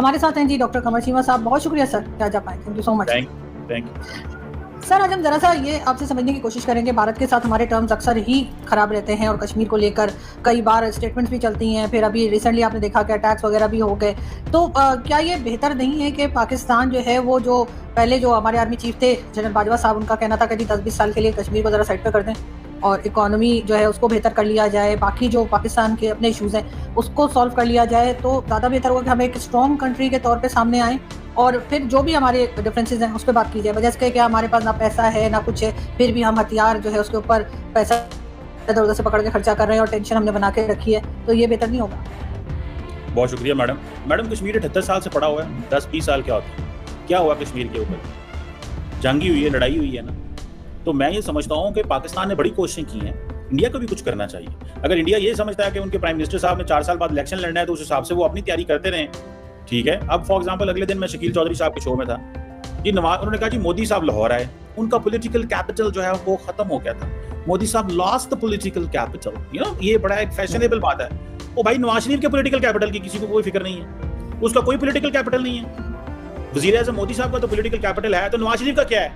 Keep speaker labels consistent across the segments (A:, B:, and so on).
A: हमारे साथ हैं जी डॉक्टर कमर चीमा साहब। बहुत शुक्रिया सर, क्या जा पाए, thank you so much.
B: Thank
A: sir आज हम जरा सा ये आपसे समझने की कोशिश करेंगे, भारत के साथ हमारे टर्म्स अक्सर ही खराब रहते हैं और कश्मीर को लेकर कई बार स्टेटमेंट्स भी चलती हैं, फिर अभी रिसेंटली आपने देखा कि अटैक्स वगैरह भी हो गए। तो क्या ये बेहतर नहीं है कि पाकिस्तान जो है वो जो पहले जो हमारे आर्मी चीफ थे जनरल बाजवा साहब, उनका कहना था कि जी 10-20 साल के लिए कश्मीर को ज़रा साइड पर कर दें और इकोनॉमी जो है उसको बेहतर कर लिया जाए, बाकी जो पाकिस्तान के अपने इश्यूज़ हैं उसको सॉल्व कर लिया जाए, तो ज़्यादा बेहतर होगा कि हम एक स्ट्रॉन्ग कंट्री के तौर पे सामने आएँ और फिर जो भी हमारे डिफरेंसेस हैं उस पे बात की जाए, बजाय इसके कि हमारे पास ना पैसा है ना कुछ है, फिर भी हम हथियार जो है उसके ऊपर पैसा इधर-उधर से पकड़ के खर्चा कर रहे हैं और टेंशन हमने बना के रखी है, तो ये बेहतर नहीं होगा।
B: बहुत शुक्रिया मैडम। कश्मीर 78 साल से पड़ा हुआ है, 10-20 साल क्या होता है? क्या हुआ कश्मीर के ऊपर? जंगी हुई है, लड़ाई हुई है ना। तो मैं ये समझता हूँ कि पाकिस्तान ने बड़ी कोशिशें की हैं, इंडिया को भी कुछ करना चाहिए। अगर इंडिया ये समझता है कि उनके प्राइम मिनिस्टर साहब ने 4 साल बाद इलेक्शन लड़ना है तो उस हिसाब से वो अपनी तैयारी करते रहें, ठीक है। अब फॉर एग्जांपल अगले दिन मैं शकील चौधरी साहब के शो में था जी, उन्होंने कहा जी मोदी साहब लाहौर आए, उनका पॉलिटिकल कैपिटल जो है वो खत्म हो गया था। मोदी साहब लॉस्ट द पॉलिटिकल कैपिटल, ये बड़ा एक फैशनेबल बात है। वो भाई नवाज शरीफ के पॉलिटिकल कैपिटल की किसी को कोई फिक्र नहीं है, उसका कोई पॉलिटिकल कैपिटल नहीं है। वजीर आज़म मोदी साहब का तो पॉलिटिकल कैपिटल है, तो नवाज शरीफ का क्या है?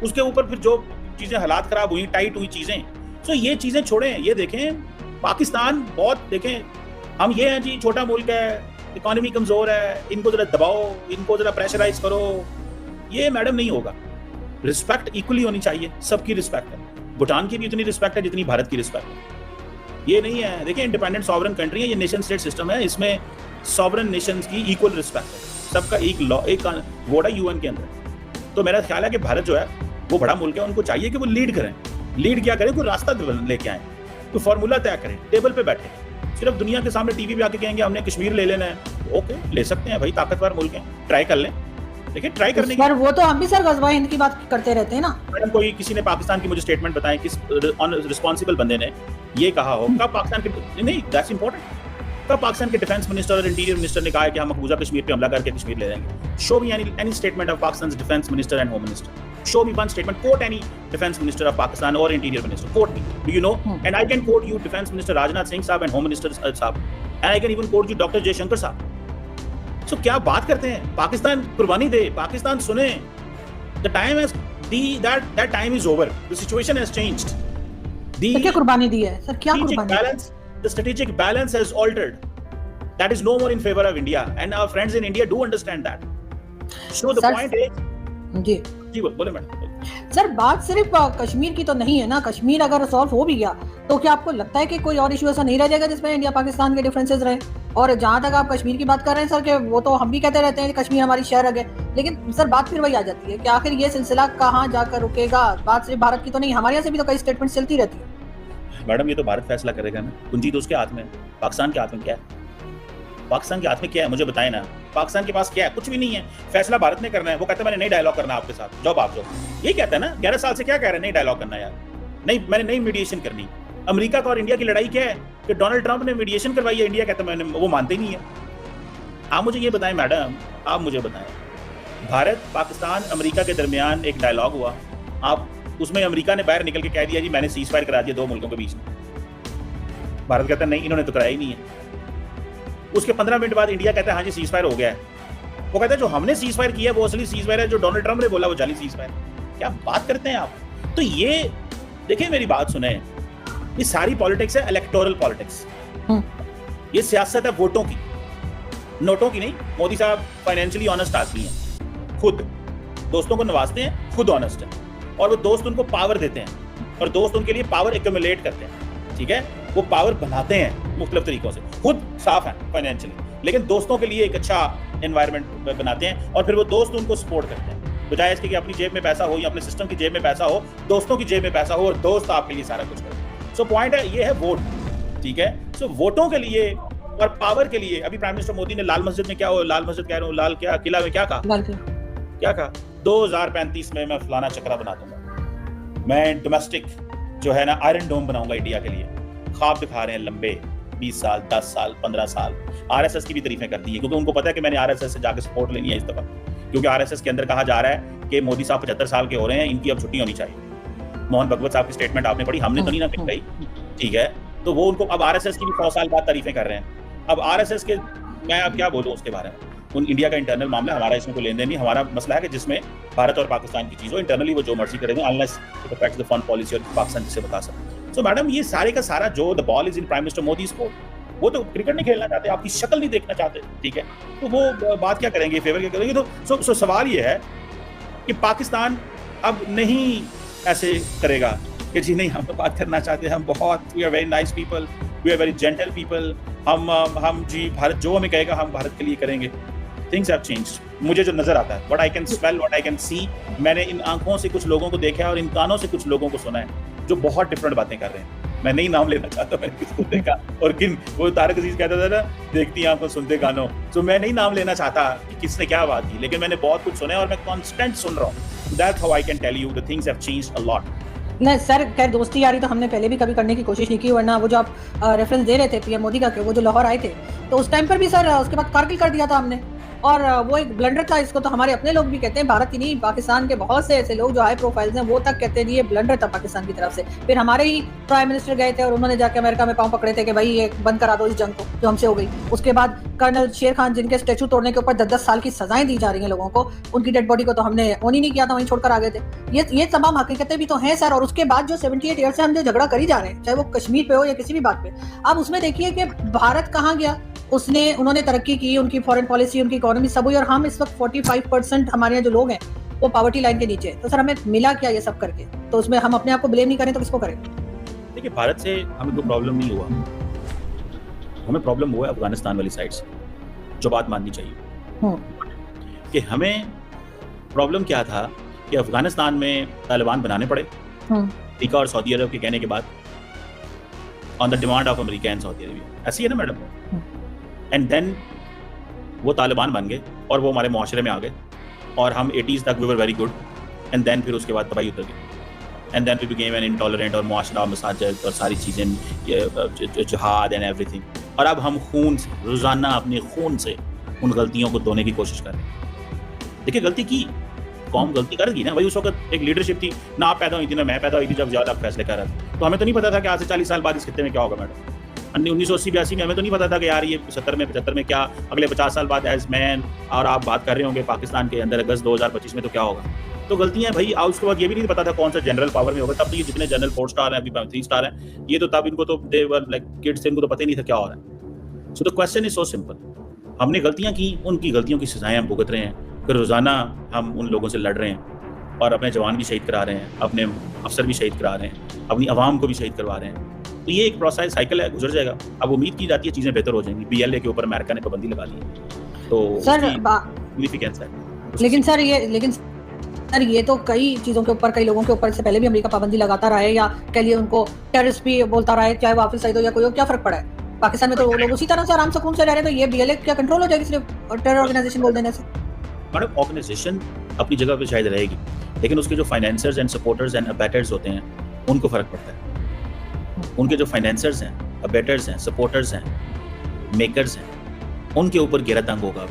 B: उसके ऊपर फिर जो चीजें हालात खराब हुई, टाइट हुई चीजें, तो ये चीजें छोड़ें। ये देखें पाकिस्तान बहुत, देखें हम ये हैं जी छोटा मुल्क है, इकोनॉमी कमजोर है, इनको जरा दबाओ, इनको जरा प्रेशराइज करो, ये मैडम नहीं होगा। रिस्पेक्ट इक्वली होनी चाहिए, सबकी रिस्पेक्ट है। भूटान की भी उतनी रिस्पेक्ट है जितनी भारत की रिस्पेक्ट है। ये नहीं है, देखिए इंडिपेंडेंट सॉवरन कंट्री है, ये नेशन स्टेट सिस्टम है, इसमें सॉवरन नेशंस की इक्वल रिस्पेक्ट है, सबका एक लॉ, एक वोट है यूएन के अंदर। तो मेरा ख्याल है कि भारत जो है वो बड़ा मुल्क है, उनको चाहिए कि वो लीड करें। लीड क्या करें? कोई रास्ता लेके आए, कोई फॉर्मूला तय करें, टेबल पे बैठे। सिर्फ दुनिया के सामने टीवी पे आके कहेंगे हमने कश्मीर ले लेना है, ओके ले सकते हैं भाई, ताकतवर मुल्क है, ट्राई कर लें। लेकिन ट्राई करने की
A: वो तो हम भी सर गज़वा हिंद की बात करते रहते हैं ना।
B: मैडम कोई किसी ने पाकिस्तान की मुझे स्टेटमेंट बताएं, किस रिस्पॉन्सिबल बंदे ने ये कहा हो? कब पाकिस्तान के, नहीं दैट्स इंपॉर्टेंट, कब पाकिस्तान के डिफेंस मिनिस्टर और इंटीरियर मिनिस्टर ने कहा है कि हम मकबूजा कश्मीर पे हमला करके कश्मीर ले लेंगे? Show me any statement of Pakistan's defence minister and home minister. Show me one statement. Quote any defense minister of Pakistan or interior minister. Quote me. Do you know? And I can quote you defense minister Rajnath Singh साहब and home minister साहब. And I can even quote you Dr. Jaishankar साहब. So क्या बात करते हैं? पाकिस्तान कुर्बानी दे, पाकिस्तान सुने. The time has that time is over. The situation has changed.
A: तो क्या कुर्बानी दी है सर? क्या कुर्बानी?
B: The strategic balance has altered. That is no more in favor of India, and our friends in India do understand that. So the point is, जी बोले madam.
A: Sir बात सिर्फ कश्मीर की तो नहीं है ना। कश्मीर अगर सॉल्व हो भी गया तो क्या आपको लगता है कि कोई और इशू ऐसा नहीं रह जाएगा जिसमें इंडिया पाकिस्तान के डिफरेंसेस रहे? और जहां तक आप कश्मीर की बात कर रहे हैं सर, कि वो तो हम भी कहते रहते हैं कि कश्मीर हमारी शहर है, लेकिन सर बात फिर वही आ जाती है कि आखिर ये सिलसिला कहाँ जाकर रुकेगा? बात सिर्फ भारत की तो नहीं, हमारे यहाँ से भी तो कई स्टेटमेंट्स चलती रहती है।
B: मैडम ये तो भारत फैसला करेगा ना, कुंजी तो उसके हाथ में। पाकिस्तान के हाथ में क्या है? पाकिस्तान के हाथ में क्या है मुझे बताएं ना। पाकिस्तान के पास क्या है? कुछ भी नहीं है। फैसला भारत ने करना है। वो कहते हैं मैंने नई डायलॉग करना है आपके साथ, जॉब आप जो ये कहता है ना। 11 साल से क्या कह रहे हैं? नई डायलॉग करना है यार, नहीं मैंने नई मीडिएशन करनी। अमेरिका का और इंडिया की लड़ाई क्या है कि डोनाल्ड ट्रंप ने मीडिएशन करवाई है, इंडिया कहता है मैंने, वो मानते ही नहीं है। आप मुझे ये बताएं मैडम, आप मुझे बताएं, भारत पाकिस्तान अमेरिका के दरमियान एक डायलॉग हुआ, आप उसमें अमेरिका ने बाहर निकल के कह दिया जी मैंने सीज फायर करा दिया 2 मुल्कों के बीच में। भारत कहता है नहीं इन्होंने तो कराया ही नहीं है। उसके 15 मिनट बाद इंडिया कहता है हाँ जी सीज फायर हो गया है। वो कहता है जो हमने सीज फायर किया है वो असली सीज फायर है, जो डोनाल्ड ट्रंप ने बोला वो जाली सीज फायर। क्या बात करते हैं आप? तो ये देखिए मेरी बात सुने, ये सारी पॉलिटिक्स है, इलेक्टोरल पॉलिटिक्स। ये सियासत है वोटों की, नोटों की नहीं। मोदी साहब फाइनेंशियली ऑनेस्ट आदमी है, खुद दोस्तों को नवाजते हैं, खुद ऑनेस्ट है, और वो दोस्त उनको पावर देते हैं और दोस्त उनके लिए पावर एक्यूमुलेट करते हैं, ठीक है। वो पावर बनाते हैं मुख्तलिफ तरीकों से, खुद साफ है फाइनेंशियली, लेकिन दोस्तों के लिए एक अच्छा एनवायरनमेंट बनाते हैं और फिर वो दोस्त उनको सपोर्ट करते हैं। बजाय इसके कि अपनी जेब में पैसा हो या अपने सिस्टम की जेब में पैसा हो, दोस्तों की जेब में पैसा हो और दोस्त आपके लिए सारा कुछ करें। सो पॉइंट है, ये है वोट, ठीक है। सो वोटों के लिए और पावर के लिए अभी प्राइम मिनिस्टर मोदी ने लाल मस्जिद में क्या हो, लाल मस्जिद कह रहा हूँ, लाल क्या किला में क्या कहा, क्या कहा? 2035 में मैं फलाना चक्रा बना दूंगा, मैं डोमेस्टिक जो है ना आयरन डोम बनाऊंगा इंडिया के लिए। ख्वाब दिखा रहे हैं लंबे, 20 साल, 10 साल, 15 साल। आरएसएस की भी तारीफें कर दी है क्योंकि उनको पता है कि मैंने आरएसएस से जाकर सपोर्ट लेनी है इस दफा, क्योंकि आरएसएस के अंदर कहा जा रहा है कि मोदी साहब 75 साल के हो रहे हैं, इनकी अब छुट्टी होनी चाहिए। मोहन भगवत साहब की स्टेटमेंट आपने पढ़ी, हमने तो नहीं ना कही, ठीक है। तो वो उनको अब आरएसएस की भी 100 साल बाद तारीफें कर रहे हैं। अब आरएसएस के मैं अब क्या बोलूं उसके बारे में। उन इंडिया का इंटरनल मामला, हमारा इसमें कोई लेन देन नहीं। हमारा मसला है कि जिसमें भारत और पाकिस्तान की चीज़ हो, इंटरनली वो जो मर्जी करेंगे, unless it affects the foreign policy और पाकिस्तान जिसे बता सके। सो मैडम, ये सारे का सारा जो the ball is in prime minister Modi को, वो तो क्रिकेट नहीं खेलना चाहते, आपकी शक्ल नहीं देखना चाहते, ठीक है, तो वो बात क्या करेंगे, फेवर क्या करेंगे। तो सवाल ये है कि पाकिस्तान अब नहीं ऐसे करेगा कि जी नहीं, हम तो बात करना चाहते हैं, हम बहुत, we are very nice people, we are very gentle people, हम जी भारत जो हमें कहेगा हम भारत के लिए करेंगे। Things have changed. मुझे जो नजर आता है, what I can smell, what I can see, मैंने इन आंखों से कुछ लोगों को देखा है और इन कानों से कुछ लोगों को सुना है जो बहुत डिफरेंट बातें कर रहे हैं। मैं नहीं नाम लेना चाहता मैंने किसको देखा और किन, वो तारक अजीज कहता था ना, देखती आंखों सुनते कानों। तो मैं नहीं नाम लेना चाहता कि किसने क्या बात की, लेकिन मैंने बहुत कुछ सुना है और मैं कांस्टेंट सुन रहा हूँ। That's how I can tell you the things have changed a lot.
A: नहीं सर, खैर दोस्ती यारी तो हमने पहले भी कभी करने की कोशिश नहीं की, वरना वो जो आप रेफरेंस दे रहे थे पीएम मोदी का, वो जो लाहौर आए थे, तो उस टाइम पर भी सर उसके बाद कारगिल कर दिया था हमने, और वो एक ब्लंडर था। इसको तो हमारे अपने लोग भी कहते हैं, भारत ही नहीं, पाकिस्तान के बहुत से ऐसे लोग जो हाई प्रोफाइल्स हैं वो तक कहते हैं ये ब्लंडर था पाकिस्तान की तरफ से। फिर हमारे ही प्राइम मिनिस्टर गए थे और उन्होंने जाकर अमेरिका में पांव पकड़े थे कि भाई ये बंद करा दो इस जंग को जो हमसे हो गई। उसके बाद कर्नल शेर खान, जिनके स्टैचू तोड़ने के ऊपर 10-10 साल की सजाएं दी जा रही हैं लोगों को, उनकी डेड बॉडी को तो हमने ऑन ही नहीं किया था, वहीं छोड़कर आ गए थे। ये तमाम हकीकतें भी तो हैं सर। और उसके बाद जो 78 ईयर से हम जो झगड़ा करी जा रहे हैं, चाहे वो कश्मीर पे हो या किसी भी बात पे, अब उसमें देखिए कि भारत कहाँ गया, उन्होंने तरक्की की, उनकी फॉरेन पॉलिसी, उनकी इकोनॉमी सब हुई, और हम इस वक्त 45% हमारे यहाँ जो लोग हैं वो पॉवर्टी लाइन के नीचे। तो सर हमें मिला क्या ये सब करके? तो उसमें हम अपने आप को ब्लेम नहीं करें तो किसको करें?
B: देखिए, भारत से हमें कोई प्रॉब्लम नहीं हुआ, हमें प्रॉब्लम हुआ अफगानिस्तान वाली साइड से, जो बात माननी चाहिए कि हमें प्रॉब्लम क्या था कि अफगानिस्तान में तालिबान बनाने पड़े अमेरिका और सऊदी अरब के कहने के बाद, on the demand of America and Saudi Arabia. ऐसी है ना मैडम। एंड देन वो तालिबान बन गए और वो हमारे मुआशरे में आ गए और हम 80s तक we were very good, and then फिर उसके बाद तबाही उतर गई, and then we became an intolerant और मुआशरा मसाजिद और सारी चीज़ें, जिहाद एंड एवरीथिंग। और अब हम खून से, रोज़ाना अपने खून से उन गलतियों को धोने की कोशिश कर रहे हैं। देखिए, गलती की कौम गलती करेगी ना भाई। उस वक्त एक लीडरशिप थी ना, आप पैदा हुई थी ना मैं पैदा हुई थी जब ज़्यादा फैसले कर रहा था। तो हमें तो नहीं पता था कि आज से 40 साल बाद इस खित्ते में क्या होगा मैडम। 1980-82 में हमें तो नहीं पता था कि यार ये 70 में 75 में क्या, अगले 50 साल बाद एज मैन और आप बात कर रहे होंगे पाकिस्तान के अंदर अगस्त 2025 में तो क्या होगा। तो गलतियां भाई, उसके बाद ये भी नहीं पता था कौन सा जनरल पावर में होगा। तब तो ये जितने जनरल 4 स्टार हैं, अभी 3 स्टार हैं, ये तो तब इनको तो दे वर लाइक किड्स, इनको तो पता ही नहीं था क्या हो रहा है। So the question is so simple. हमने गलतियां की, उनकी गलतियों की सजाएं हम भुगत रहे हैं, फिर रोजाना हम उन लोगों से लड़ रहे हैं और अपने जवान भी शहीद करा रहे हैं, अपने अफसर भी शहीद करा रहे हैं, अपनी आवाम को भी शहीद करवा रहे हैं। तो ये एक प्रोसेस साइकिल है, गुजर जाएगा। अब उम्मीद की जाती है चीजें बेहतर हो जाएंगी। बीएलए के ऊपर अमेरिका ने पाबंदी लगा दी है, तो
A: सर
B: सिग्निफिकेंस है।
A: लेकिन सर ये तो कई चीजों के ऊपर, कई लोगों के ऊपर से पहले भी अमेरिका पाबंदी लगाता रहा है, या कह लिए उनको टेररिस्ट भी बोलता रहा है, चाहे वो हाफिज सईद हो या कोई हो, क्या फर्क पड़ा है? पाकिस्तान में तो वो लोग उसी तरह से आराम सुकून से रह रहे हैं, तो ये बीएलए क्या कंट्रोल हो जाएगी सिर्फ टेरर ऑर्गेनाइजेशन बोल देने से?
B: मैडम, ऑर्गेनाइजेशन अपनी जगह पे शायद रहेगी, लेकिन उसके जो फाइनेंसर्स एंड सपोर्टर्स एंड अबेटर्स होते हैं उनको फर्क पड़ता है। उनके जो फाइनेंसर्स हैं, अबेटर्स हैं, सपोर्टर्स हैं, मेकर्स हैं, उनके ऊपर गिरा तंग होगा।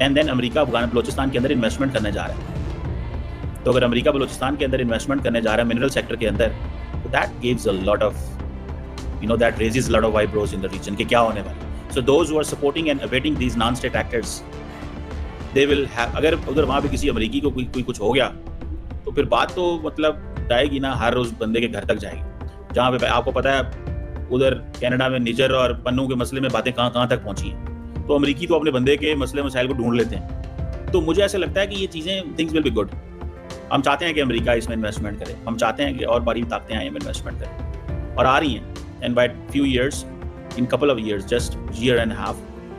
B: And then America Afghan Balochistan के अंदर इन्वेस्टमेंट करने जा रहा है। तो अगर अमेरिका बलोचिस्तान के अंदर इन्वेस्टमेंट करने जा रहा है मिनरल सेक्टर के अंदर, तो that gives a lot of, you know, that raises a lot of eyebrows in the region कि क्या होने वाला है। So those who are supporting and awaiting these non state actors, they will have, अगर उधर वहाँ पे किसी अमेरिकी को कोई कुछ हो गया तो फिर बात तो मतलब जाएगी ना, हर रोज बंदे के घर तक जाएगी। जहाँ पे आपको पता है उधर कनाडा में निजर और पन्नू के मसले में बातें कहाँ तक पहुंची हैं, तो अमेरिकी तो अपने बंदे के मसले मसाइल को ढूंढ लेते हैं। तो मुझे ऐसा लगता है कि ये चीज़ें, थिंग्स विल बी गुड। हम चाहते हैं कि अमेरिका इसमें इन्वेस्टमेंट करे, हम चाहते हैं कि और बड़ी ताकतें आए इन्वेस्टमेंट करें, और आ रही हैं। And by few years, in couple of years, just year and half,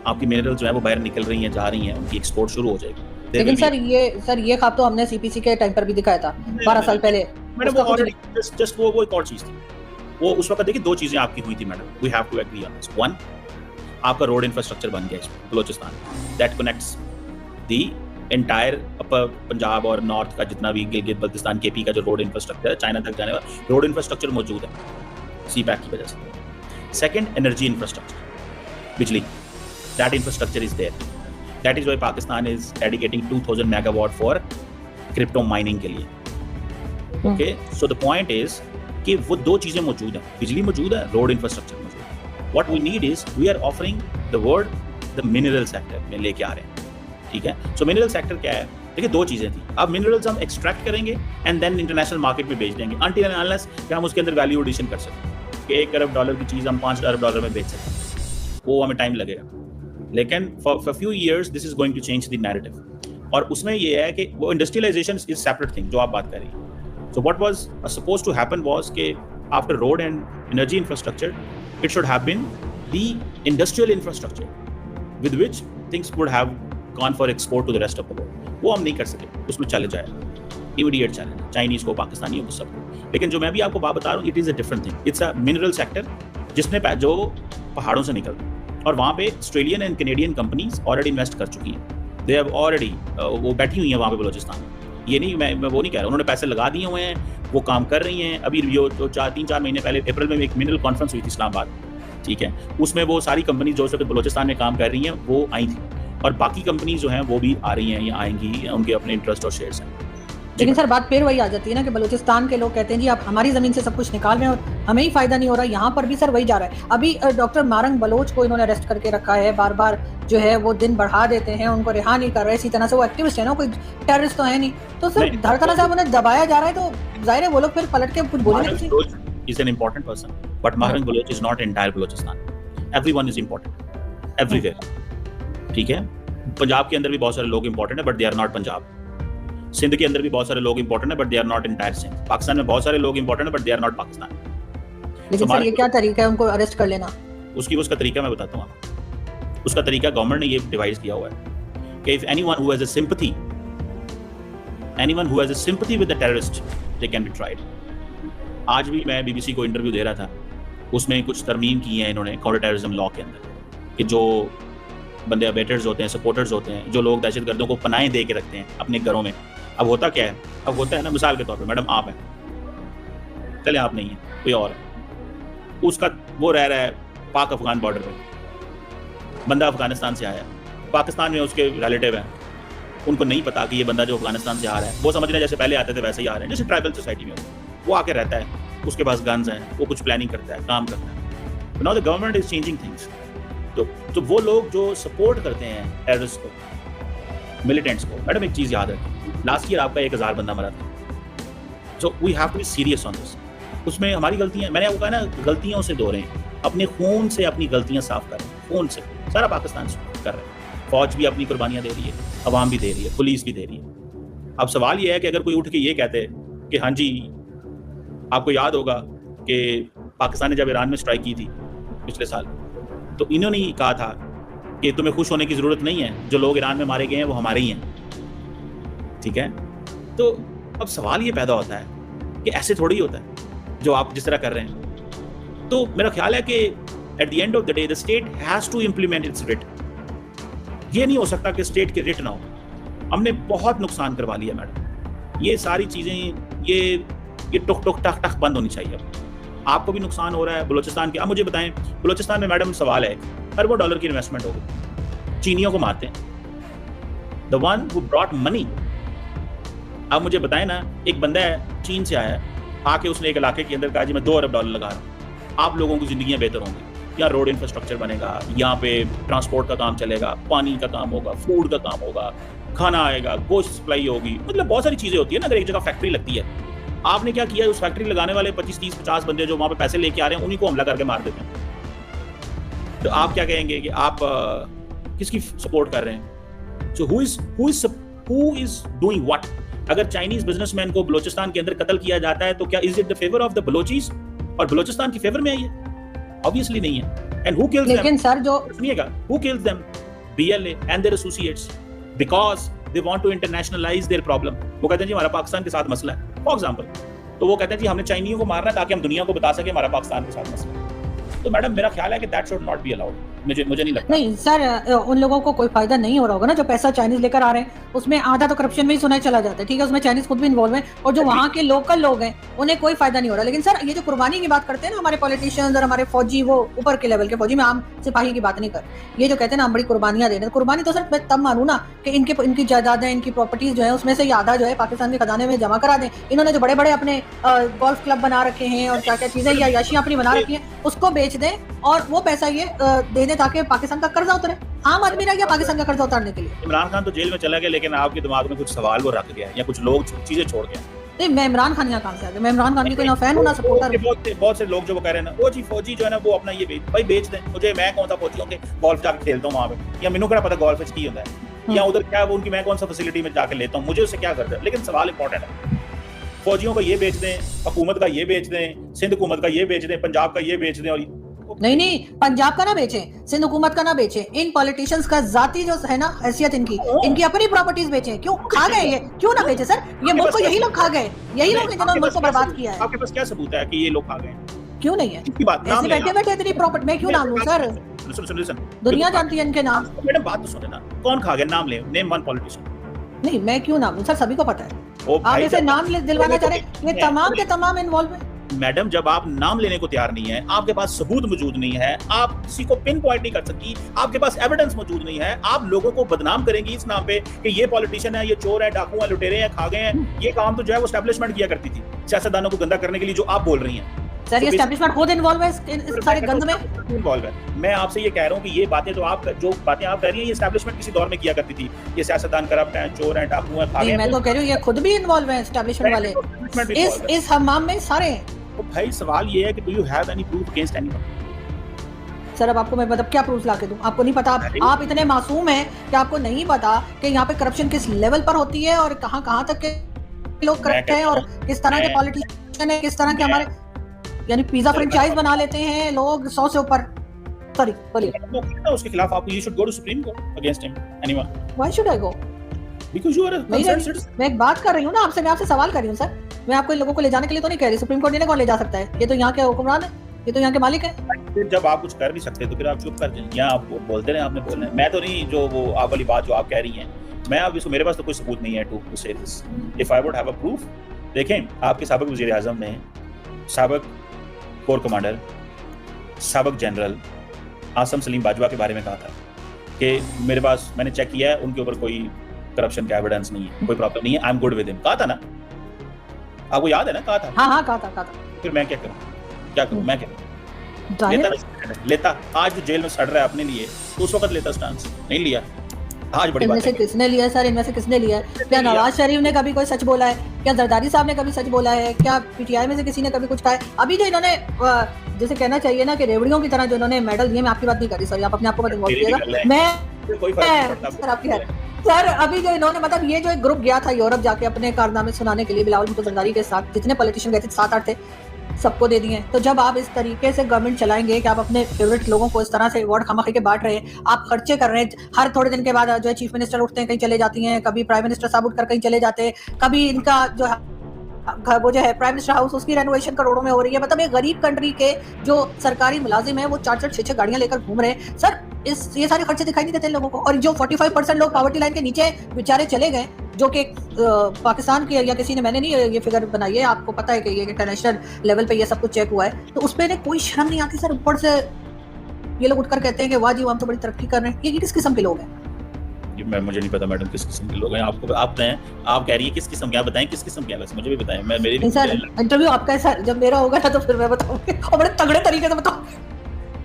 B: आपकी मिनरल जो है वो बाहर निकल रही हैं, जा रही हैं, उनकी एक्सपोर्ट शुरू हो जाएगी।
A: लेकिन सर ये ख्वाब तो हमने सीपीसी के टाइम पर भी दिखाया था 12 साल पहले।
B: मैडम, वो ऑलरेडी जस्ट वो एक और चीज़ थी। वो उस वक्त देखिए 2 चीज़ें आपकी हुई थी madam, we have to agree on this. 1, आपका रोड इंफ्रास्ट्रक्चर बन गया इसमें Balochistan, that connects the entire upper Punjab और नॉर्थ का जितना भी गिलगित बल्तिस्तान केपी का जो रोड इंफ्रास्ट्रक्चर है, चाइना तक जाने वाला रोड इंफ्रास्ट्रक्चर मौजूद है सी पैक की वजह से। सेकेंड, एनर्जी इंफ्रास्ट्रक्चर, बिजली, that infrastructure is there. That is why Pakistan is dedicating 2000 megawatt for crypto mining के लिए। Okay, so the point is कि वो 2 चीजें मौजूद हैं, बिजली मौजूद है, रोड इंफ्रास्ट्रक्चर मौजूद है। What we need is, we are offering the world the mineral sector में लेके आ रहे हैं। ठीक है। सो मिनरल सेक्टर क्या है? देखिए दो चीजें थी, अब मिनरल्स हम एक्सट्रैक्ट करेंगे एंड देन इंटरनेशनल मार्केट में बेच देंगे अनटिल एंड अनलेस कि हम उसके अंदर वैल्यू एडिशन कर सकें कि $1 अरब की चीज हम $5 अरब में बेच सकें, वो हमें टाइम लगेगा। लेकिन for few years this is going to change the narrative. और उसमें ये है कि वो इंडस्ट्रियलाइजेशन इज सेपरेट थिंग जो आप बात कर रही हैं। So what was supposed to happen was कि after road and energy infrastructure it should have been the industrial infrastructure with which things would have gone for export to the rest of the world. वो हम नहीं कर सके, उसमें challenge आया, immediate challenge, Chinese को, पाकिस्तानियों को, सबको। लेकिन जो मैं भी आपको बात बता रहा हूँ, it is a different thing, it's a mineral sector जिसने जो पहाड़ों से निकलता है, और वहाँ पे Australian and Canadian companies already invest कर चुकी हैं। दे हैव ऑलरेडी, वो बैठी हुई हैं वहाँ पे बलूचिस्तान में। ये नहीं, मैं वो नहीं कह रहा, उन्होंने पैसे लगा दिए हुए हैं, वो काम कर रही हैं। अभी जो 3-4 महीने पहले अप्रैल में एक मिनरल कॉन्फ्रेंस हुई थी इस्लामाबाद, ठीक है, उसमें वो सारी कंपनी जो बलूचिस्तान में काम कर रही हैं वो आई थी, और बाकी कंपनीज जो हैं वो भी आ रही हैं या आएंगी, उनके अपने इंटरेस्ट और शेयर्स हैं।
A: लेकिन सर बात फिर वही आ जाती है ना कि बलूचिस्तान के लोग कहते हैं जी आप हमारी जमीन से सब कुछ निकाल रहे हैं और हमें ही फायदा नहीं हो रहा। यहाँ पर भी सर वही जा रहा है। अभी डॉक्टर मारंग बलोच को इन्होंने अरेस्ट करके रखा है, बार बार जो है वो दिन बढ़ा देते हैं, उनको रिहा नहीं कर रहे। इसी तरह से वो एक्टिविस्ट है ना, कोई टेररिस्ट तो है नहीं, तो सर हर तरह से उन्हें दबाया जा रहा है, तो जाहिर है वो लोग फिर पलट के कुछ बोलेंगे।
B: Is an important person, but Mahrukh Baloch is not entire Balochistan. Everyone is important, everywhere. ठीक है, पंजाब के अंदर भी बहुत सारे लोग इंपॉर्टेंट है, but they are not Punjab. Sindh के अंदर भी बहुत सारे लोग इंपॉर्टेंट है, but they are not entire Sindh. Pakistan में बहुत सारे लोग इंपॉर्टेंट है, but they are not Pakistan.
A: लेकिन सर ये क्या तरीका है उनको अरेस्ट कर लेना?
B: उसका तरीका मैं बताता हूँ आपको। उसका तरीका गवर्नमेंट ने ये डिवाइस किया हुआ है कि if anyone who has a sympathy with the terrorist, they can be tried. आज भी मैं BBC को इंटरव्यू दे रहा था, उसमें कुछ तरमीम की है इन्होंने काउंटर टेररिज्म लॉ के अंदर, कि जो बंदे अबेटर्स होते हैं, सपोर्टर्स होते हैं, जो लोग दहशतगर्दों को पनाहें दे के रखते हैं अपने घरों में। अब होता क्या है, अब होता है ना, मिसाल के तौर पे मैडम आप हैं, चले आप नहीं हैं, कोई और है, उसका वो रह रहा है पाक अफगान बॉर्डर पे, बंदा अफगानिस्तान से आया, पाकिस्तान में उसके रिलेटिव हैं, उनको नहीं पता कि ये बंदा जो अफगानिस्तान से आ रहा है, वो समझ रहे हैं जैसे पहले आते थे वैसे ही आ रहे हैं, जैसे ट्राइबल सोसाइटी में वो आके रहता है, उसके पास गन्स हैं, वो कुछ प्लानिंग करता है, काम करता है। Now the government is changing things. तो वो लोग जो सपोर्ट करते हैं टेररिस्ट को, मिलिटेंट्स को, मैडम एक चीज़ याद रखें, लास्ट ईयर आपका 1000 बंदा मरा था। So we have to be serious on this. उसमें हमारी गलतियाँ, मैंने आपको कहा ना, गलतियों से धो रहे हैं, अपने खून से अपनी गलतियाँ साफ कर रहे हैं, खून से सारा पाकिस्तान कर रहे हैं। फौज भी अपनी कुर्बानियाँ दे रही है, अवाम भी दे रही है, पुलिस भी दे रही है। अब सवाल ये है कि अगर कोई उठ के ये कहते कि हाँ जी, आपको याद होगा कि पाकिस्तान ने जब ईरान में स्ट्राइक की थी पिछले साल, तो इन्होंने ही कहा था कि तुम्हें खुश होने की ज़रूरत नहीं है, जो लोग ईरान में मारे गए हैं वो हमारे ही हैं, ठीक है। तो अब सवाल ये पैदा होता है कि ऐसे थोड़ी होता है जो आप जिस तरह कर रहे हैं। तो मेरा ख्याल है कि at the end of the day the state has to implement its writ. ये नहीं हो सकता कि स्टेट की रिट ना हो। हमने बहुत नुकसान करवा लिया मैडम, ये सारी चीज़ें ये टुक टुक टक टक बंद होनी चाहिए। आपको भी नुकसान हो रहा है बलूचिस्तान के। अब मुझे बताएं, बलूचिस्तान में मैडम सवाल है, अरबों डॉलर की इन्वेस्टमेंट हो गई, चीनियों को मारते हैं, the one who brought money. अब मुझे बताएं ना, एक बंदा है चीन से आया है, आके उसने एक इलाके के अंदर कहा जी मैं $2 अरब लगा रहा हूँ, आप लोगों की जिंदगियाँ बेहतर होंगी, यहाँ रोड इंफ्रास्ट्रक्चर बनेगा, यहाँ पे ट्रांसपोर्ट का काम चलेगा, पानी का काम होगा, फूड का काम होगा, खाना आएगा, गोश्त सप्लाई होगी, मतलब बहुत सारी चीज़ें होती है ना अगर एक जगह फैक्ट्री लगती है। आपने क्या किया, उस फैक्ट्री लगाने वाले 25, 30, 50 बंदे जो वहाँ पे पैसे लेके आ रहे हैं, उन्हीं को हमला करके मार देते हैं। तो आप क्या कहेंगे कि आप किसकी सपोर्ट कर रहे हैं? So who is doing what? अगर चाइनीज बिजनेसमैन को बलूचिस्तान के अंदर कत्ल किया जाता है तो क्या is it the favour of the Balochis और बलूचिस्तान की फेवर में आई है? ऑब्वियसली नहीं है। And who kills them? लेकिन सर जो सुनिएगा, who kills them? BLA and their associates, because they want to internationalize their problem. वो कहते हैं जी हमारा पाकिस्तान के साथ मसला है, फॉर एग्जाम्पल, तो वो कहते हैं जी हमने चाइनीयों को मारना है ताकि हम दुनिया को बता सके हमारा पाकिस्तान के साथ मसला है। तो मैडम मेरा ख्याल है कि that should not be allowed. मुझे नहीं लगता। नहीं सर, उन लोगों को कोई फायदा नहीं हो रहा होगा ना, जो पैसा चाइनीज लेकर आ रहे हैं, उसमें आधा तो करप्शन में ही सुना चला जाता है, ठीक है, उसमें चाइनीज खुद भी इन्वॉल्व है, और जो वहाँ के लोकल लोग हैं उन्हें कोई फायदा नहीं हो रहा। लेकिन सर ये जो कुर्बानी की बात करते हैं ना हमारे पॉलिटिशियंस और हमारे फौजी, वो ऊपर के लेवल के फौजी, में आम सिपाही की बात नहीं कर, ये जो कहते हैं ना हम बड़ी कुर्बानियां दे रहे हैं, कुर्बानी तो सर मैं तब मानूं ना कि इनकी जायदादें, इनकी प्रॉपर्टीज जो है उसमें से आधा जो है पाकिस्तान के खजाने में जमा करा दें। इन्होंने जो बड़े बड़े अपने गोल्फ क्लब बना रखे हैं और क्या क्या चीजें या याशियां अपनी बना रखी हैं, उसको बेच
A: बेच दें और वो पैसा ये दे दें ताकि पाकिस्तान का कर्जा उतरे। आम आदमी रह गया पाकिस्तान का कर्जा उतारने के लिए।
B: इमरान खान तो जेल में चला गया, लेकिन आपके दिमाग में कुछ सवाल वो रख गया या कुछ लोग चीजें छोड़ गया।
A: नहीं, मैं इमरान खान यहाँ कहाँ से आ गया? मैं इमरान खान की कोई ना फैन हूँ ना सपोर्टर।
B: बहुत से लोग जो वो कह रहे हैं ना, फौजी जो है ना वो अपना ये भाई बेच दें, मुझे मैं कौन सा फौजियों के गोल्फ जाके खेलता हूँ वहाँ पे, या मैंने क्या पता गोल्फ की होता है, या उधर क्या वो उनकी मैं कौन सा फैसिलिटी में जाके लेता हूँ, मुझे उससे क्या करता है। लेकिन सवाल इंपॉर्टेंट है, फौजियों का ये बेच दें, हुकूमत का ये बेच दें, सिंध हुकूमत का ये बेच दें, पंजाब का ये बेच दें, और
A: नहीं, पंजाब का ना बेचें, सिंध हुकूमत का ना बेचें, इन पॉलिटिशियंस का जाती जो है ना हैसियत इनकी अपनी प्रॉपर्टीज बेचें। क्यों खा गए ये? क्यों ना बेचे सर? ये मुल्क को यही लोग खा गए, यही लोग जिन्होंने मुल्क को बर्बाद किया है।
B: आपके पास क्या सबूत है कि ये लोग खा गए?
A: क्यों नहीं है? ऐसे बैठे बैठे इतनी प्रॉपर्टी मैं क्यों नाम लूं सर?
B: सुन,
A: दुनिया जानती है इनके नाम।
B: मैडम बात तो सुने ना, कौन खा गया? नाम ले, नेम वन पॉलिटिशियन।
A: नहीं, मैं क्यों नाम लूं सर? सभी को पता है। आप ऐसे नाम दिलवाना चाह रहे, ये तमाम के तमाम इन्वॉल्व है।
B: मैडम, जब आप नाम लेने को तैयार नहीं है, आपके पास सबूत मौजूद नहीं है, आप किसी को पिन पॉइंट नहीं कर सकती, आपके पास एविडेंस मौजूद नहीं है, आप लोगों को बदनाम करेंगी इस नाम पे कि ये पॉलिटिशियन है, ये चोर है, डाकू है, लुटेरे हैं, खा गए हैं। ये काम तो जो है वो एस्टैब्लिशमेंट किया करती थी, सियासतदानों को गंदा करने के लिए, जो आप बोल रही हैं।
A: सर, ये एस्टैब्लिशमेंट खुद इन्वॉल्व है इस सारे गंद में।
B: इन्वॉल्व है। मैं आपसे ये कह रहा हूँ कि ये बातें तो आप जो बातें आप कह रही हैं, ये एस्टैब्लिशमेंट किसी दौर में किया करती थी। ये सियासतदान करप्ट हैं, चोर हैं, डाकू हैं, खा गए।
A: मैं तो कह रही हूँ ये खुद भी इन्वॉल्व है एस्टैब्लिशमेंट वाले इस हमाम में सारे हैं।
B: तो भाई सवाल ये है कि do you have any proof against anyone?
A: Sir, अब आपको मैं मतलब क्या प्रूफ ला के दूं? आपको नहीं पता? आप इतने मासूम हैं कि आपको नहीं पता कि यहाँ पे करप्शन किस लेवल पर होती है और कहाँ तक के लोग करप्ट हैं और किस तरह के पॉलिटिशियन है, किस तरह के हमारे यानी पिज्जा फ्रेंचाइज बना लेते हैं लोग 100 से ऊपर। सॉरी, बोलिए।
B: उसके खिलाफ आप you should go to supreme court against him. Anyone?
A: Why should I go?
B: Because you are a concerned citizen.
A: मैं एक बात कर रही हूँ ना आपसे, मैं आपसे सवाल कर रही हूँ सर। मैं आपको इन लोगों को ले जाने के लिए तो नहीं कह रही। सुप्रीम कोर्ट ने कौन ले जा सकता है? ये तो यहाँ के हुक्मरान है, ये तो यहाँ के मालिक है।
B: फिर जब आप कुछ कर नहीं सकते तो फिर आप चुप कर जाएं, या आप बोलते रहे, आपने बोलना है। मैं तो नहीं, जो वो आप वाली बात जो आप कह रही हैं, मैं अब इसको, मेरे पास तो कोई सबूत नहीं है टू से this. If I would have a proof, देखें, आपके साबिक वज़ीर आज़म ने साबिक कोर कमांडर, साबिक जनरल आसम सलीम बाजवा के बारे में कहा था कि मेरे पास, मैंने चेक किया है, उनके ऊपर कोई करप्शन का एविडेंस नहीं है, कोई प्रॉब्लम नहीं है, I am good with him. कहा था ना, आपको याद है ना? कहा था।
A: हाँ, कहा था।
B: फिर मैं क्या करूं? मैं क्या लेता? आज जो जेल में सड़ रहा है अपने लिए, तो उस वक्त लेता स्टांस नहीं लिया। आज बड़ी बात है।
A: किसने लिया सर? इनमें से किसने लिया? क्या नवाज शरीफ ने कभी कोई सच बोला है? क्या जरदारी साहब ने कभी सच बोला है? क्या पीटीआई में से किसी ने कभी कुछ कहा है? अभी जो इन्होंने जैसे कहना चाहिए ना कि रेवड़ियों की तरह जो इन्होंने मेडल दिए, मैं आपकी बात नहीं कर रही, सॉरी, आप अपने आप को मत इन्वॉल्व कीजिएगा। सर, अभी जो इन्होंने मतलब ये जो एक ग्रुप गया था यूरोप जाके अपने कारनामे सुनाने के लिए बिलावल भुट्टो जरदारी के साथ, जितने पॉलिटिशियन गए थे 7-8 थे, सबको दे दिए। तो जब आप इस तरीके से गवर्नमेंट चलाएंगे कि आप अपने फेवरेट लोगों को इस तरह से अवार्ड खामखा के बांट रहे हैं, आप खर्चे कर रहे हैं, हर थोड़े दिन के बाद जो है चीफ मिनिस्टर उठते हैं, कहीं चले जाती हैं, कभी प्राइम मिनिस्टर साहब उठकर कहीं चले जाते हैं, कभी इनका जो है वो जो है प्राइम मिनिस्टर हाउस, उसकी रेनोवेशन करोड़ों में हो रही है। मतलब एक गरीब कंट्री के जो सरकारी मुलाजिम है वो 4-4, 6-6 गाड़ियां लेकर घूम रहे हैं। सर, ये सारे खर्चे दिखाई नहीं देते लोगों को। और जो 45% लोग पॉवर्टी लाइन के नीचे बेचारे चले गए, जो कि पाकिस्तान के या किसी ने, मैंने नहीं ये फिगर बनाई है, आपको पता है कि ये इंटरनेशनल लेवल पे ये सब कुछ चेक हुआ है, तो उस पर कोई शर्म नहीं आती सर। ऊपर से ये लोग उठकर कहते हैं कि वाह जी हम तो बड़ी तरक्की कर रहे हैं। ये किस किस्म के लोग हैं?
B: मुझे नहीं पता मैडम किस किस्म के लोग हैं। आपको आप कह रही है किस किस्म के, आप बताएं किस किस्म के, वैसे मुझे भी बताएं। मैं मेरी
A: नहीं सर, इंटरव्यू आपका है सर, जब मेरा होगा ना तो फिर मैं बताऊंगी, और बड़े तगड़े तरीके से बताऊं।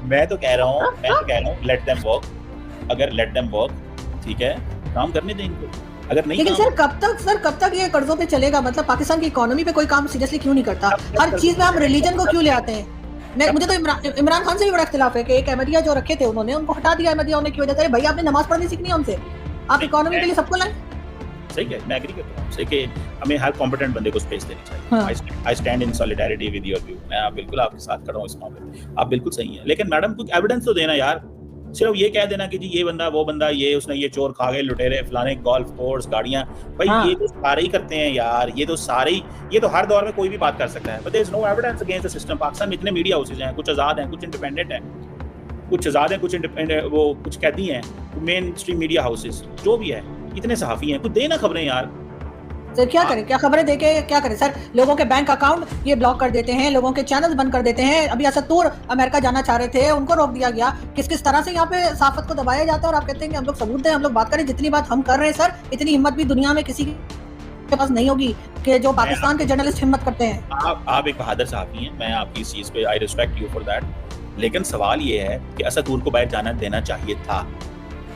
B: मैं तो कह रहा हूं लेट देम वर्क। अगर लेट देम वर्क, ठीक है, काम करने दें इनको। अगर नहीं,
A: लेकिन सर कब तक ये कर्जों पे चलेगा? मतलब पाकिस्तान की इकोनॉमी पे कोई काम सीरियसली क्यों नहीं करता? हर चीज में हम रिलीजन को क्यों ले आते हैं? मुझे तो इमरान खान से भी बड़ा इख्तिलाफ है कि एक अहमदिया जो रखे थे उन्होंने, उनको हटा दिया अहमदिया होने की वजह से। भाई, आपने नमाज पढ़नी सीखनी है उनसे, आप इकोनॉमी के लिए सबको लाएं।
B: सही है, मैं एग्री करता हूं कि हमें हर कॉम्पिटेंट बंदे को स्पेस देनी चाहिए। I stand in solidarity with your view. मैं बिल्कुल आपके साथ खड़ा हूं इस मामले में, आप बिल्कुल सही हैं। लेकिन मैडम, कुछ एविडेंस तो देना यार। सिर्फ ये कह देना कि जी ये बंदा, वो बंदा, ये उसने ये चोर खा गए, लुटेरे, फलाने, गोल्फ कोर्स, गाड़ियां, भाई ये तो सारे ही करते हैं यार। ये तो सारे ही, ये तो हर दौर में कोई भी बात कर सकता है। But there is no evidence against the system. Pakistan में इतने मीडिया हाउसेज हैं, कुछ आजाद हैं, कुछ इंडिपेंडेंट हैं, कुछ आजाद हैं, कुछ इंडिपेंडेंट, वो कुछ कैदी हैं, मेन स्ट्रीम मीडिया हाउसेज जो भी है, इतने सहाफी हैं, कुछ देना खबरें यार।
A: सर क्या करें? क्या खबरें देके क्या करें सर? लोगों के बैंक अकाउंट ये ब्लॉक कर देते हैं, लोगों के चैनल्स बंद कर देते हैं। अभी असतूर अमेरिका जाना चाह रहे थे, उनको रोक दिया गया। किस तरह से यहाँ पे सहाफत को दबाया जाता है, और आप कहते हैं कि हम लोग सबूत दें, हम लोग बात करें। जितनी बात हम कर रहे हैं सर, इतनी हिम्मत भी दुनिया में किसी के पास नहीं होगी कि जो पाकिस्तान के जर्नलिस्ट हिम्मत करते हैं।
B: आप एक बहादुर सहाफी हैं, मैं आपकी इस चीज पे, I respect you for that. लेकिन सवाल ये है कि असदूर को बाहर जाना देना चाहिए था।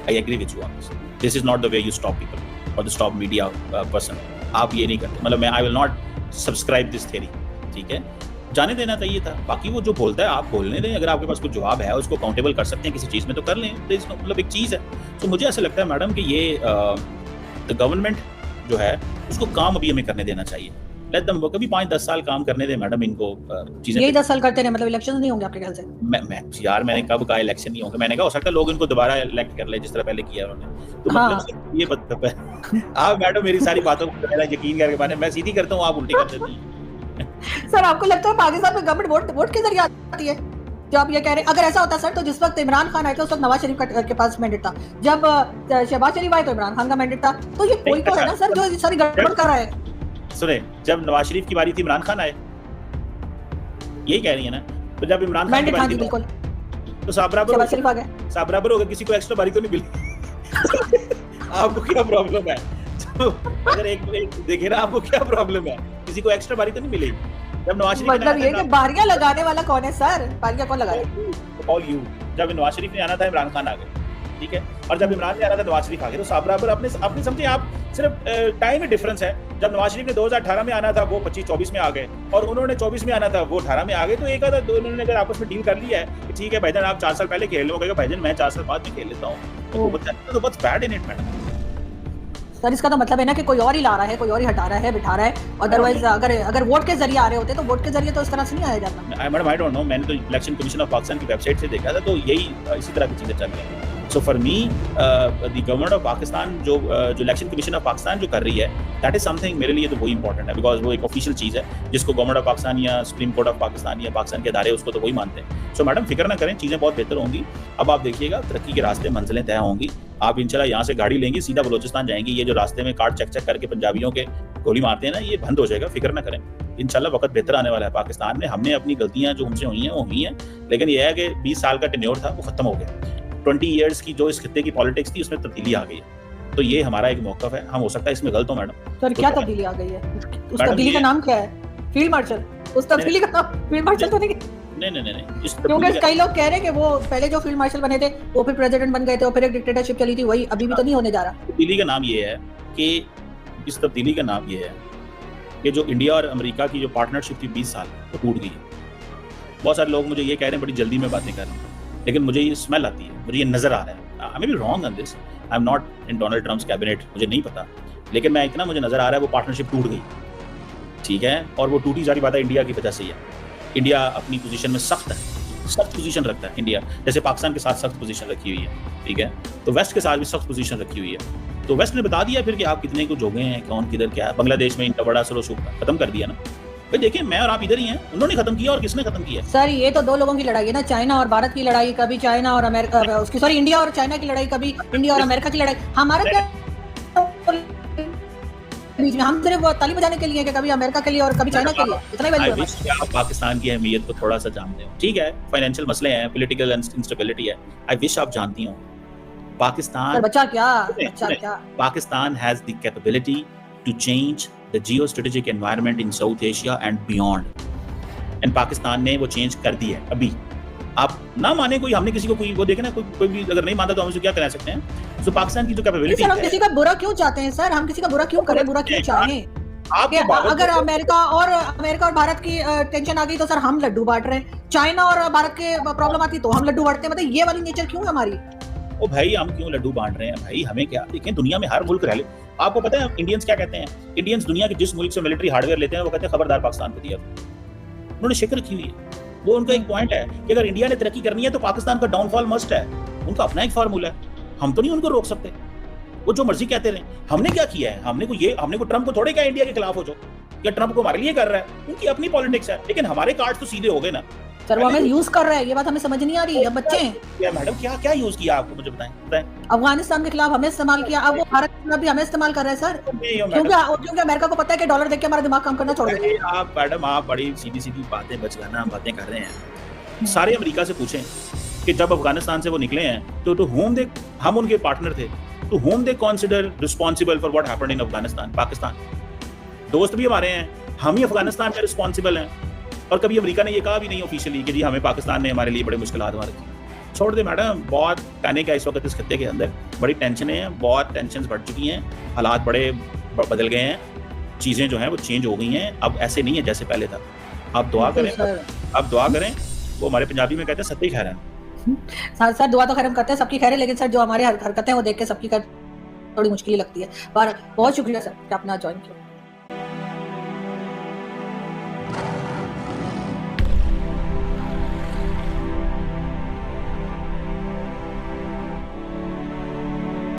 B: I agree with you on this. This is not the way you stop people और द स्टॉप मीडिया पर्सन। आप ये नहीं करते, मतलब मैं I will not subscribe this theory, ठीक है। जाने देना चाहिए था। बाकी वो जो बोलता है आप बोलने दें, अगर आपके पास कुछ जवाब है उसको काउंटेबल कर सकते हैं किसी चीज़ में तो कर लें, मतलब एक चीज़ है। तो मुझे ऐसा लगता है मैडम कि ये द गवर्नमेंट जो है उसको काम अभी हमें करने देना चाहिए। लेट देम वर्क, अभी 5-10 साल काम करने दें मैडम इनको चीजें।
A: यही 10 साल करते रहे, मतलब इलेक्शन नहीं होंगे आपके ख्याल से?
B: मैं यार मैंने कब कहा इलेक्शन नहीं होगा? मैंने कहा हो सकता है लोग इनको दोबारा इलेक्ट कर ले जिस तरह पहले किया उन्होंने। तो
A: हाँ।
B: मतलब ये मतलब है आप मैडम मेरी सारी बातों को मेरा यकीन करके माने, मैं सीधी करता हूँ आप उल्टी कर देती हैं।
A: सर आपको लगता है पाकिस्तान में गवर्नमेंट वोट के जरिए आती है? जो आप ये कह रहे हैं, अगर ऐसा होता सर तो जिस वक्त इमरान खान आए थे उस वक्त नवाज शरीफ के पास मैंडेट था, जब शहबाज शरीफ आए तो इमरान खान का मैंडेट था, तो ये कोई तो है ना सर जो सारी गड़बड़ कर रहा है।
B: सुने, जब नवाज शरीफ की बारी थी इमरान खान आए, यही कह रही है ना? तो जब इमरान खान की बारी थी
A: बिल्कुल,
B: तो साहब बराबर
A: शहबाज शरीफ आ गए,
B: साहब बराबर हो गए, किसी को एक्स्ट्रा बारी तो नहीं मिली। आपको क्या प्रॉब्लम है? अगर एक देखिए ना, आपको क्या प्रॉब्लम है? किसी को एक्स्ट्रा बारी तो नहीं मिली? जब नवाज शरीफ
A: मतलब ये कि बारियां लगाने वाला कौन है सर? बारियां कौन लगा रहा है?
B: All you. जब नवाज शरीफ ने आना था इमरान खान आ गए, ठीक है, और जब इमरान ने आना था नवाज शरीफ आ गए, तो साहब बराबर अपने समझे आप, सिर्फ टाइम में डिफरेंस है। जब नवाज शरीफ ने 2018 में आना था वो 25-24 में आ गए, और उन्होंने 24 में आना था वो 18 में आ गए। तो एक आधा उन्होंने अगर आपस में डील कर लिया है कि ठीक है भाईजान आप 4 साल पहले खेल लो, कहेगा भाईजान मैं 4 साल बाद भी खेल लेता हूँ, तो what's bad in it madam?
A: Sir इसका तो मतलब है ना कि कोई और ही ला रहा है, कोई और ही हटा रहा है, बिठा रहा है। अदरवाइज अगर वोट के जरिए आ रहे होते तो वोट के जरिए तो इस तरह से नहीं आया जाता।
B: मैडम आई डोंट नो, मैंने तो इलेक्शन कमीशन ऑफ पाकिस्तान की वेबसाइट से देखा था, तो यही इसी तरह की चीजें चल रही हैं। So for me the government of Pakistan जो इलेक्शन कमीशन ऑफ पाकिस्तान जो कर रही है, दैट इज समथिंग मेरे लिए तो वही इंपॉर्टेंट है, बिकॉज वो एक ऑफिशियल चीज़ है जिसको गवर्नमेंट ऑफ पाकिस्तान या सुप्रीम कोर्ट ऑफ पाकिस्तान या पाकिस्तान के अदारे उसको तो वही मानते हैं। सो मैडम फिक्र ना करें, चीज़ें बहुत बेहतर होंगी। अब आप देखिएगा तरक्की के रास्ते मंजिलें तय होंगी। आप इंशाल्लाह यहाँ से गाड़ी लेंगी सीधा बलोचिस्तान जाएंगी, ये जो रास्ते में कार्ड चेक करके पंजाबियों के गोली मारते हैं ना, ये बंद हो जाएगा, फिक्र ना करें। इंशाल्लाह वक्त बेहतर आने वाला है पाकिस्तान में। हमने अपनी गलतियां जो हमसे हुई हैं वो हुई हैं, लेकिन ये है कि 20 साल का टेन्योर था वो खत्म हो गया। 20 ईयर्स की जो इस खित्ते की पॉलिटिक्स थी उसमें तब्दीली आ गई है, तो ये हमारा एक मौकफ है। हम हो सकता है इसमें गलत हो मैडम।
A: सर क्या तब्दीली आ गई है? उस तब्दीली का नाम क्या है? Field marshal? उस तब्दीली का नाम फील्ड मार्शल तो नहीं?
B: नहीं,
A: क्योंकि कई लोग कह रहे हैं कि वो पहले जो फील्ड मार्शल बने थे वो फिर प्रेसिडेंट बन गए थे और फिर एक डिक्टेटरशिप चली थी, वही अभी भी तो नहीं होने जा रहा।
B: तब्दीली का नाम ये है कि इस तब्दीली का नाम ये है कि जो इंडिया और अमेरिका की जो पार्टनरशिप थी 20 साल वो टूट गई है। बहुत सारे लोग मुझे ये कह रहे हैं बड़ी जल्दी में बातें कर रहे हैं, लेकिन मुझे ये स्मेल आती है, मुझे ये नजर आ रहा है। I may be wrong on this, I am not in Donald Trump's cabinet, मुझे नहीं पता, लेकिन मैं इतना मुझे नजर आ रहा है वो पार्टनरशिप टूट गई, ठीक है। और वो टूटी सारी बात है इंडिया की वजह से ही है। इंडिया अपनी पोजीशन में सख्त पोजीशन रखता है इंडिया, जैसे पाकिस्तान के साथ सख्त पोजीशन रखी हुई है, ठीक है। तो वेस्ट के साथ भी सख्त पोजीशन रखी हुई है। तो वेस्ट ने बता दिया फिर कि आप कितने को जोगे हैं, कौन किधर क्या है। बांग्लादेश में इनका बड़ा सरो खत्म कर दिया ना भाई। देखिए मैं और आप इधर ही हैं, उन्होंने खत्म किया और किसने खत्म किया?
A: सर ये तो दो लोगों की लड़ाई है ना, चाइना और भारत की लड़ाई, कभी चाइना और अमेरिका, उसकी सॉरी इंडिया और चाइना की लड़ाई, कभी इंडिया और अमेरिका की लड़ाई। हमारा क्या बीच में? हम सिर्फ ताली बजाने के लिए कि कभी अमेरिका के लिए और कभी चाइना के लिए, इतना ही वैल्यू है।
B: आप पाकिस्तान की अहमियत को थोड़ा सा जानते हो, ठीक है। फाइनेंशियल मसले हैं, पॉलिटिकल इंस्टेबिलिटी है, आई विश आप जानती हो Pakistan Pakistan has the capability to change the geostrategic environment in South Asia and beyond, and Pakistan ने वो चेंज कर दी है। अभी आप ना माने कोई, हमने किसी को कोई वो देखे ना, कोई भी अगर नहीं मानता तो हम उसे क्या कह सकते हैं? तो पाकिस्तान की जो कैपेबिलिटी है,
A: हम किसी का बुरा क्यों चाहते हैं सर? हम किसी का बुरा क्यों करें, बुरा क्यों चाहें? अगर अमेरिका और भारत की टेंशन आ गई तो सर हम लड्डू बांट रहे हैं, चाइना और भारत के प्रॉब्लम आती तो हम लड्डू बांटते हैं। मतलब ये वाली नेचर क्यों है हमारी?
B: ओ भाई हम क्यों लड्डू बांट रहे हैं भाई? हमें क्या, देखें दुनिया में हर मुल्क रह ले। आपको पता है इंडियंस क्या कहते हैं? इंडियंस दुनिया के जिस मुल्क से मिलिट्री हार्डवेयर लेते हैं वो कहते हैं खबरदार पाकिस्तान को दिया। उन्होंने शिक रखी हुई है, वो उनका एक पॉइंट है कि अगर इंडिया ने तरक्की करनी है तो पाकिस्तान का डाउनफॉल मस्ट है। उनका अपना एक फार्मूला है, हम तो नहीं उनको रोक सकते, वो जो मर्जी कहते रहे। हमने क्या किया है? हमने को ट्रंप को थोड़े क्या इंडिया के खिलाफ हो जो, या ट्रंप को हमारे लिए कर रहा है, उनकी अपनी पॉलिटिक्स है, लेकिन हमारे कार्ड तो सीधे हो गए ना
A: सर। वो हमें यूज कर रहा है, ये बात हमें समझ नहीं आ रही। अब बच्चे हैं
B: क्या मैडम, क्या यूज किया आपको मुझे बताएं।
A: अफगानिस्तान के खिलाफ हमें इस्तेमाल किया, अब वो भारत के खिलाफ भी हमें इस्तेमाल कर रहे हैं सर, क्योंकि अमेरिका को पता है कि डॉलर देख के हमारा दिमाग काम करना छोड़ देगा।
B: आप मैडम आप बड़ी सीधी बातें बचगाना बातें कर रहे हैं। सारे अमेरिका से पूछें कि जब अफगानिस्तान से वो निकले हैं तो होम दे, हम उनके पार्टनर थे, तो home they consider responsible for what happened in Afghanistan. Pakistan दोस्त भी हमारे हैं, हम ही अफगानिस्तान में रिस्पांसिबल हैं। और कभी अमेरिका ने ये कहा भी नहीं ऑफिशियली कि जी हमें पाकिस्तान ने हमारे लिए बड़े मुश्किलात मार दी। छोड़ दे मैडम, बहुत पैनिक है इस वक्त इस खत्ते के अंदर, बड़ी टेंशन है, बहुत टेंशन बढ़ चुकी हैं, हालात बड़े बदल गए हैं, चीज़ें जो हैं वो चेंज हो गई हैं, अब ऐसे नहीं है जैसे पहले था। आप दुआ करें, अब दुआ करें, वो हमारे पंजाबी में कहते हैं सत्ते खैर है।
A: सर दुआ तो खैर हम करते हैं सबकी खैर है, लेकिन सर जो हमारे हरकतें हैं वो देख के सबकी खैर थोड़ी मुश्किल लगती है। पर बहुत शुक्रिया सर कि आपने ज्वाइन किया।